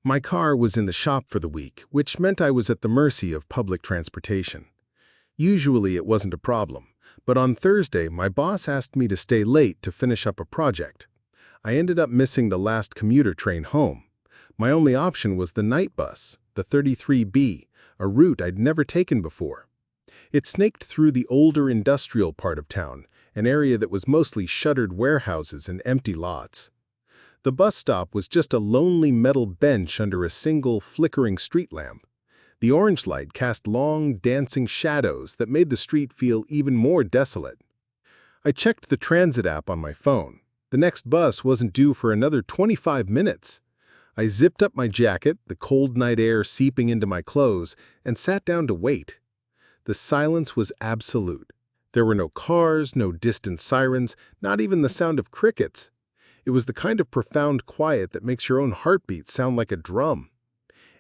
My car was in the shop for the week, which meant I was at the mercy of public transportation. Usually it wasn't a problem, but on Thursday my boss asked me to stay late to finish up a project. I ended up missing the last commuter train home. My only option was the night bus, the 33B, a route I'd never taken before. It snaked through the older industrial part of town, an area that was mostly shuttered warehouses and empty lots. The bus stop was just a lonely metal bench under a single flickering street lamp. The orange light cast long, dancing shadows that made the street feel even more desolate. I checked the transit app on my phone. The next bus wasn't due for another 25 minutes. I zipped up my jacket, the cold night air seeping into my clothes, and sat down to wait. The silence was absolute. There were no cars, no distant sirens, not even the sound of crickets. It was the kind of profound quiet that makes your own heartbeat sound like a drum.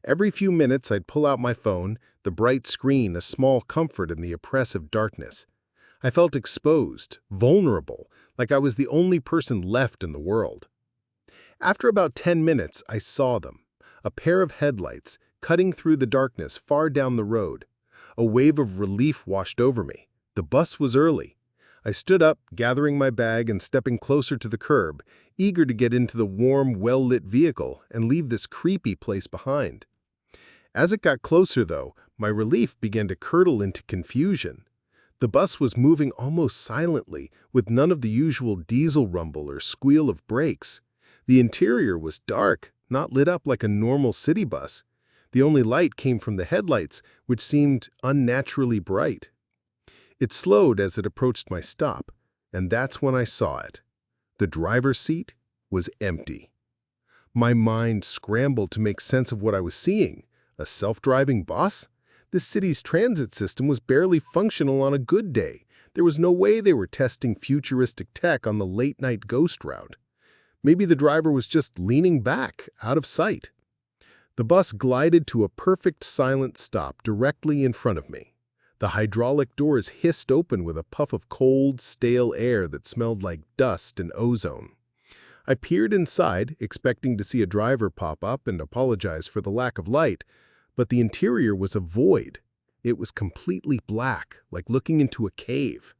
Every few minutes I'd pull out my phone, the bright screen a small comfort in the oppressive darkness. I felt exposed, vulnerable, like I was the only person left in the world. After about 10 minutes, I saw them, a pair of headlights cutting through the darkness far down the road. A wave of relief washed over me. The bus was early. I stood up, gathering my bag and stepping closer to the curb, eager to get into the warm, well-lit vehicle and leave this creepy place behind. As it got closer, though, my relief began to curdle into confusion. The bus was moving almost silently, with none of the usual diesel rumble or squeal of brakes. The interior was dark, not lit up like a normal city bus. The only light came from the headlights, which seemed unnaturally bright. It slowed as it approached my stop, and that's when I saw it. The driver's seat was empty. My mind scrambled to make sense of what I was seeing. A self-driving bus? This city's transit system was barely functional on a good day. There was no way they were testing futuristic tech on the late-night ghost route. Maybe the driver was just leaning back, out of sight. The bus glided to a perfect silent stop directly in front of me. The hydraulic doors hissed open with a puff of cold, stale air that smelled like dust and ozone. I peered inside, expecting to see a driver pop up and apologize for the lack of light, but the interior was a void. It was completely black, like looking into a cave.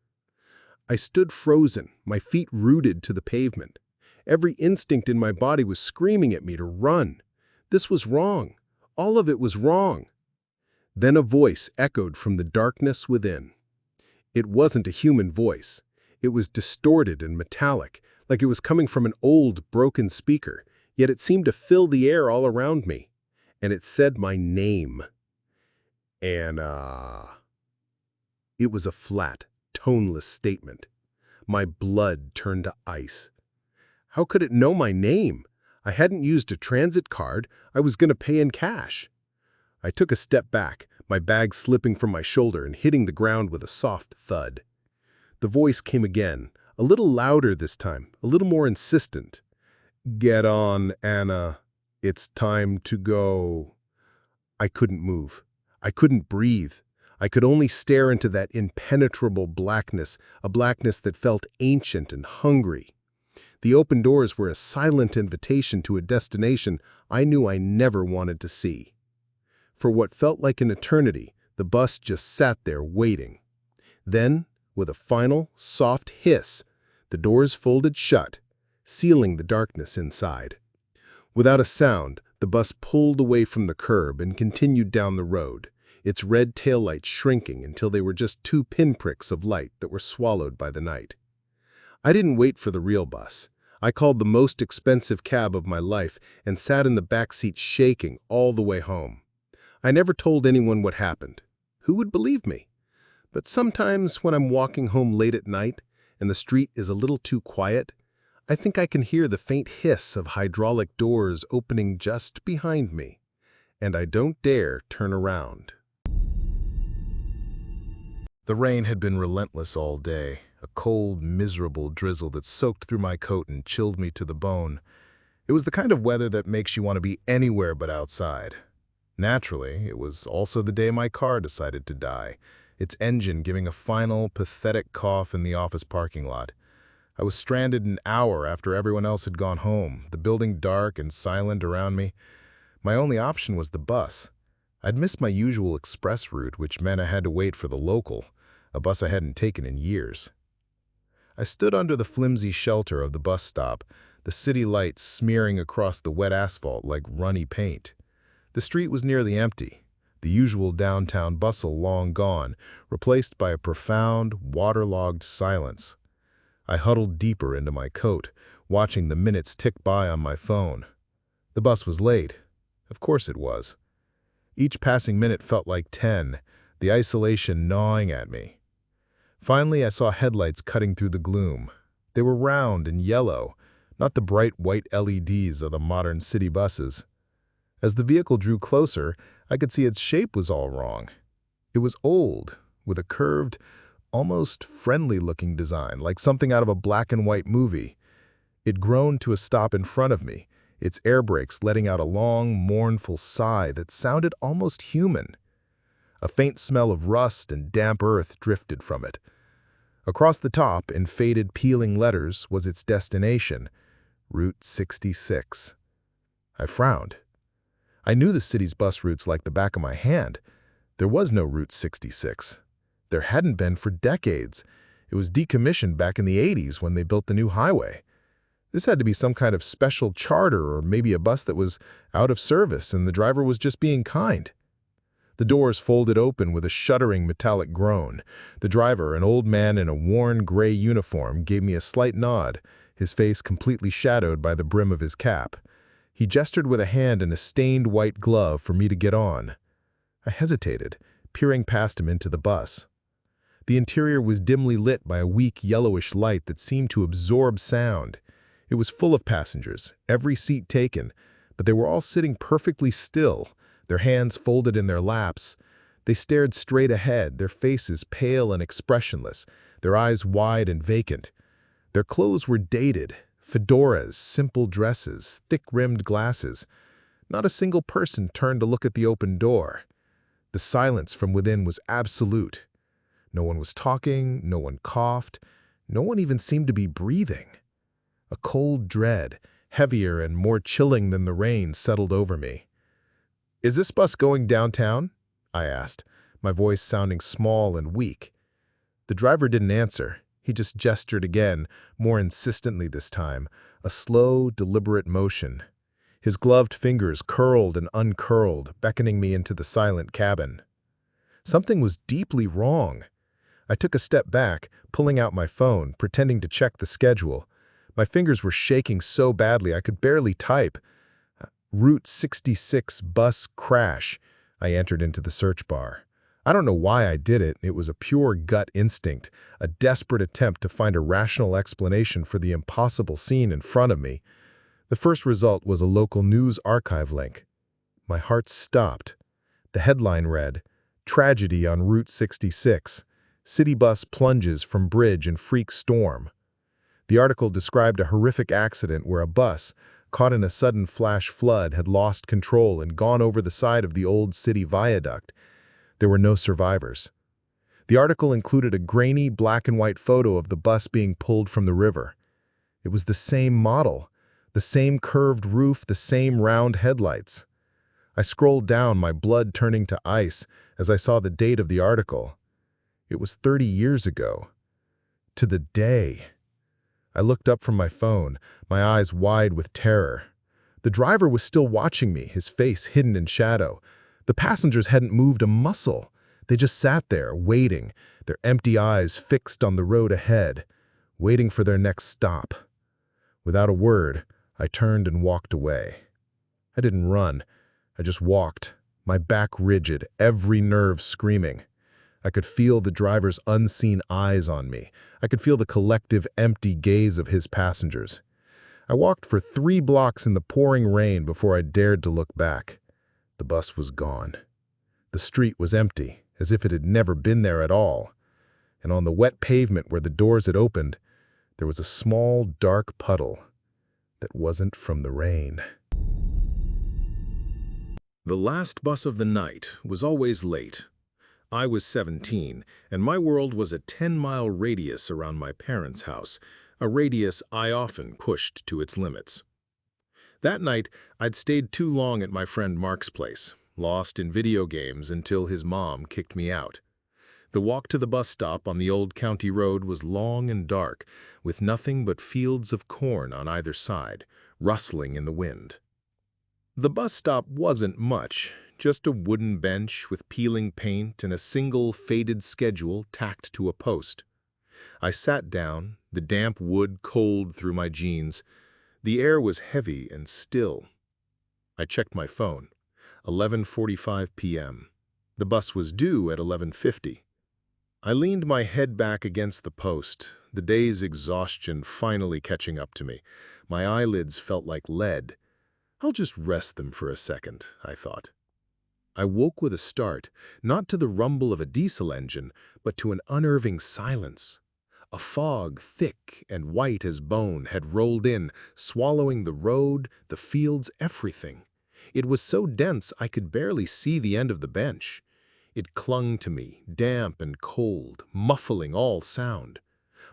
I stood frozen, my feet rooted to the pavement. Every instinct in my body was screaming at me to run. This was wrong. All of it was wrong. Then a voice echoed from the darkness within. It wasn't a human voice. It was distorted and metallic, like it was coming from an old, broken speaker, yet it seemed to fill the air all around me. And it said my name. Anna. It was a flat, toneless statement. My blood turned to ice. How could it know my name? I hadn't used a transit card. I was going to pay in cash. I took a step back, my bag slipping from my shoulder and hitting the ground with a soft thud. The voice came again, a little louder this time, a little more insistent. "Get on, Anna. It's time to go." I couldn't move. I couldn't breathe. I could only stare into that impenetrable blackness, a blackness that felt ancient and hungry. The open doors were a silent invitation to a destination I knew I never wanted to see. For what felt like an eternity, the bus just sat there waiting. Then, with a final, soft hiss, the doors folded shut, sealing the darkness inside. Without a sound, the bus pulled away from the curb and continued down the road, its red taillights shrinking until they were just two pinpricks of light that were swallowed by the night. I didn't wait for the real bus. I called the most expensive cab of my life and sat in the back seat shaking all the way home. I never told anyone what happened. Who would believe me? But sometimes when I'm walking home late at night and the street is a little too quiet, I think I can hear the faint hiss of hydraulic doors opening just behind me, and I don't dare turn around. The rain had been relentless all day, a cold, miserable drizzle that soaked through my coat and chilled me to the bone. It was the kind of weather that makes you want to be anywhere but outside. Naturally, it was also the day my car decided to die, its engine giving a final, pathetic cough in the office parking lot. I was stranded an hour after everyone else had gone home, the building dark and silent around me. My only option was the bus. I'd missed my usual express route, which meant I had to wait for the local, a bus I hadn't taken in years. I stood under the flimsy shelter of the bus stop, the city lights smearing across the wet asphalt like runny paint. The street was nearly empty, the usual downtown bustle long gone, replaced by a profound, waterlogged silence. I huddled deeper into my coat, watching the minutes tick by on my phone. The bus was late. Of course it was. Each passing minute felt like 10, the isolation gnawing at me. Finally, I saw headlights cutting through the gloom. They were round and yellow, not the bright white LEDs of the modern city buses. As the vehicle drew closer, I could see its shape was all wrong. It was old, with a curved, almost friendly-looking design, like something out of a black-and-white movie. It groaned to a stop in front of me, its air brakes letting out a long, mournful sigh that sounded almost human. A faint smell of rust and damp earth drifted from it. Across the top, in faded, peeling letters, was its destination, Route 66. I frowned. I knew the city's bus routes like the back of my hand. There was no Route 66. There hadn't been for decades. It was decommissioned back in the 80s when they built the new highway. This had to be some kind of special charter or maybe a bus that was out of service and the driver was just being kind. The doors folded open with a shuddering metallic groan. The driver, an old man in a worn gray uniform, gave me a slight nod, his face completely shadowed by the brim of his cap. He gestured with a hand in a stained white glove for me to get on. I hesitated, peering past him into the bus. The interior was dimly lit by a weak yellowish light that seemed to absorb sound. It was full of passengers, every seat taken, but they were all sitting perfectly still, their hands folded in their laps. They stared straight ahead, their faces pale and expressionless, their eyes wide and vacant. Their clothes were dated, fedoras, simple dresses, thick-rimmed glasses. Not a single person turned to look at the open door. The silence from within was absolute. No one was talking, no one coughed, no one even seemed to be breathing. A cold dread, heavier and more chilling than the rain, settled over me. "Is this bus going downtown?" I asked, my voice sounding small and weak. The driver didn't answer. He just gestured again, more insistently this time, a slow, deliberate motion. His gloved fingers curled and uncurled, beckoning me into the silent cabin. Something was deeply wrong. I took a step back, pulling out my phone, pretending to check the schedule. My fingers were shaking so badly I could barely type. Route 66 bus crash. I entered into the search bar. I don't know why I did it. It was a pure gut instinct, a desperate attempt to find a rational explanation for the impossible scene in front of me. The first result was a local news archive link. My heart stopped. The headline read, "Tragedy on Route 66. City bus plunges from bridge in freak storm." The article described a horrific accident where a bus, caught in a sudden flash flood, had lost control and gone over the side of the old city viaduct. There were no survivors. The article included a grainy black-and-white photo of the bus being pulled from the river. It was the same model, the same curved roof, the same round headlights. I scrolled down, my blood turning to ice, as I saw the date of the article. It was 30 years ago. To the day. I looked up from my phone, my eyes wide with terror. The driver was still watching me, his face hidden in shadow. The passengers hadn't moved a muscle. They just sat there, waiting, their empty eyes fixed on the road ahead, waiting for their next stop. Without a word, I turned and walked away. I didn't run. I just walked, my back rigid, every nerve screaming. I could feel the driver's unseen eyes on me. I could feel the collective empty gaze of his passengers. I walked for 3 blocks in the pouring rain before I dared to look back. The bus was gone. The street was empty, as if it had never been there at all. And on the wet pavement where the doors had opened, there was a small, dark puddle that wasn't from the rain. The last bus of the night was always late. I was 17, and my world was a 10-mile radius around my parents' house, a radius I often pushed to its limits. That night, I'd stayed too long at my friend Mark's place, lost in video games until his mom kicked me out. The walk to the bus stop on the old county road was long and dark, with nothing but fields of corn on either side, rustling in the wind. The bus stop wasn't much, just a wooden bench with peeling paint and a single faded schedule tacked to a post. I sat down, the damp wood cold through my jeans. The air was heavy and still. I checked my phone. 11:45 p.m. The bus was due at 11:50. I leaned my head back against the post, the day's exhaustion finally catching up to me. My eyelids felt like lead. I'll just rest them for a second, I thought. I woke with a start, not to the rumble of a diesel engine, but to an unnerving silence. A fog, thick and white as bone, had rolled in, swallowing the road, the fields, everything. It was so dense I could barely see the end of the bench. It clung to me, damp and cold, muffling all sound.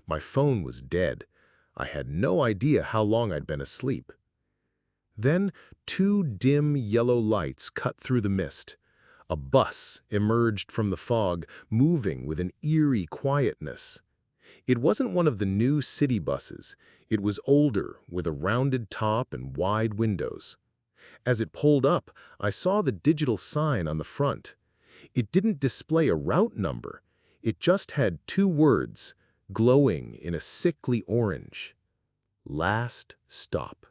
My phone was dead. I had no idea how long I'd been asleep. Then two dim yellow lights cut through the mist. A bus emerged from the fog, moving with an eerie quietness. It wasn't one of the new city buses. It was older, with a rounded top and wide windows. As it pulled up, I saw the digital sign on the front. It didn't display a route number. It just had two words, glowing in a sickly orange. Last stop.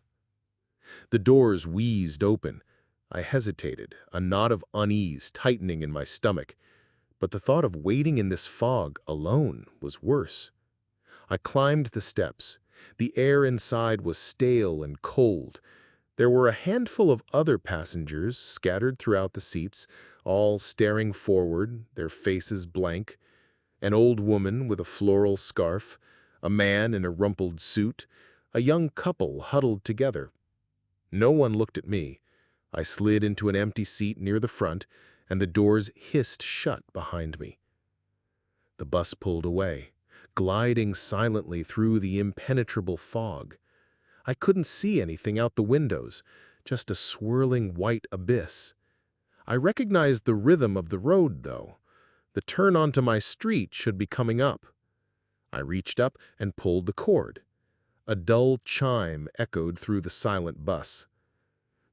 The doors wheezed open. I hesitated, a knot of unease tightening in my stomach. But the thought of waiting in this fog alone was worse. I climbed the steps. The air inside was stale and cold. There were a handful of other passengers scattered throughout the seats, all staring forward, their faces blank. An old woman with a floral scarf, a man in a rumpled suit, a young couple huddled together. No one looked at me. I slid into an empty seat near the front, and the doors hissed shut behind me. The bus pulled away, gliding silently through the impenetrable fog. I couldn't see anything out the windows, just a swirling white abyss. I recognized the rhythm of the road, though. The turn onto my street should be coming up. I reached up and pulled the cord. A dull chime echoed through the silent bus.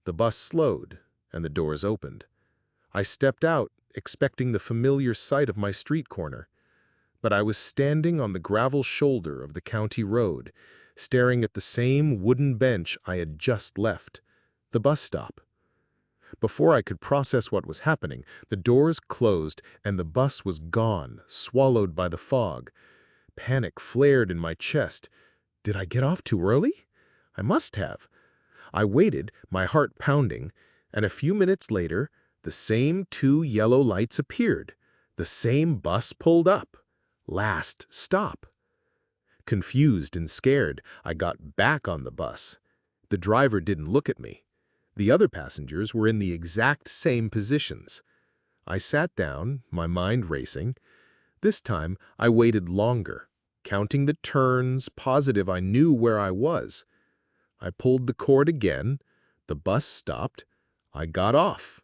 The bus slowed, and the doors opened. I stepped out, expecting the familiar sight of my street corner. But I was standing on the gravel shoulder of the county road, staring at the same wooden bench I had just left, the bus stop. Before I could process what was happening, the doors closed and the bus was gone, swallowed by the fog. Panic flared in my chest. Did I get off too early? I must have. I waited, my heart pounding, and a few minutes later, the same two yellow lights appeared. The same bus pulled up. Last stop. Confused and scared, I got back on the bus. The driver didn't look at me. The other passengers were in the exact same positions. I sat down, my mind racing. This time, I waited longer, counting the turns, positive I knew where I was. I pulled the cord again. The bus stopped. I got off.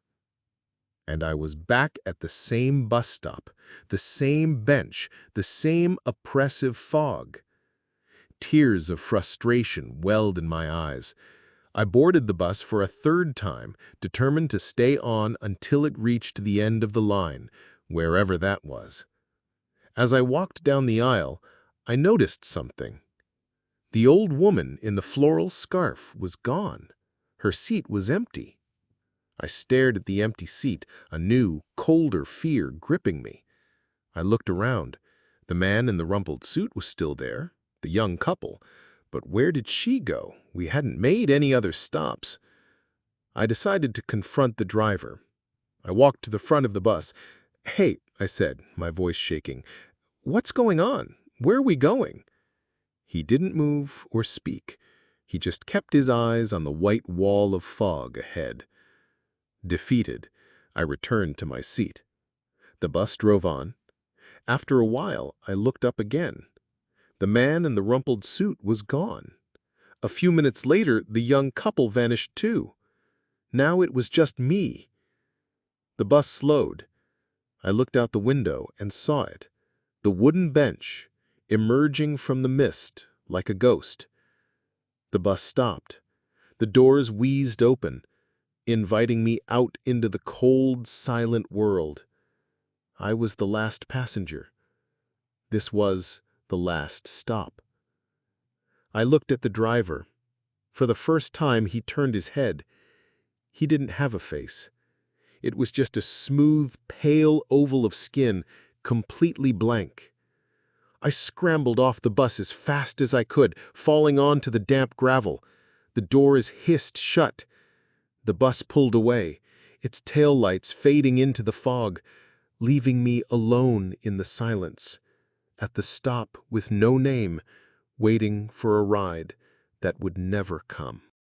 And I was back at the same bus stop, the same bench, the same oppressive fog. Tears of frustration welled in my eyes. I boarded the bus for a third time, determined to stay on until it reached the end of the line, wherever that was. As I walked down the aisle, I noticed something. The old woman in the floral scarf was gone. Her seat was empty. I stared at the empty seat, a new, colder fear gripping me. I looked around. The man in the rumpled suit was still there, the young couple. But where did she go? We hadn't made any other stops. I decided to confront the driver. I walked to the front of the bus. "Hey," I said, my voice shaking. "What's going on? Where are we going?" He didn't move or speak. He just kept his eyes on the white wall of fog ahead. Defeated, I returned to my seat. The bus drove on. After a while, I looked up again. The man in the rumpled suit was gone. A few minutes later, the young couple vanished too. Now it was just me. The bus slowed. I looked out the window and saw it. The wooden bench, emerging from the mist like a ghost. The bus stopped. The doors wheezed open, inviting me out into the cold, silent world. I was the last passenger. This was the last stop. I looked at the driver. For the first time, he turned his head. He didn't have a face. It was just a smooth, pale oval of skin, completely blank. I scrambled off the bus as fast as I could, falling onto the damp gravel. The doors hissed shut. The bus pulled away, its taillights fading into the fog, leaving me alone in the silence, at the stop with no name, waiting for a ride that would never come.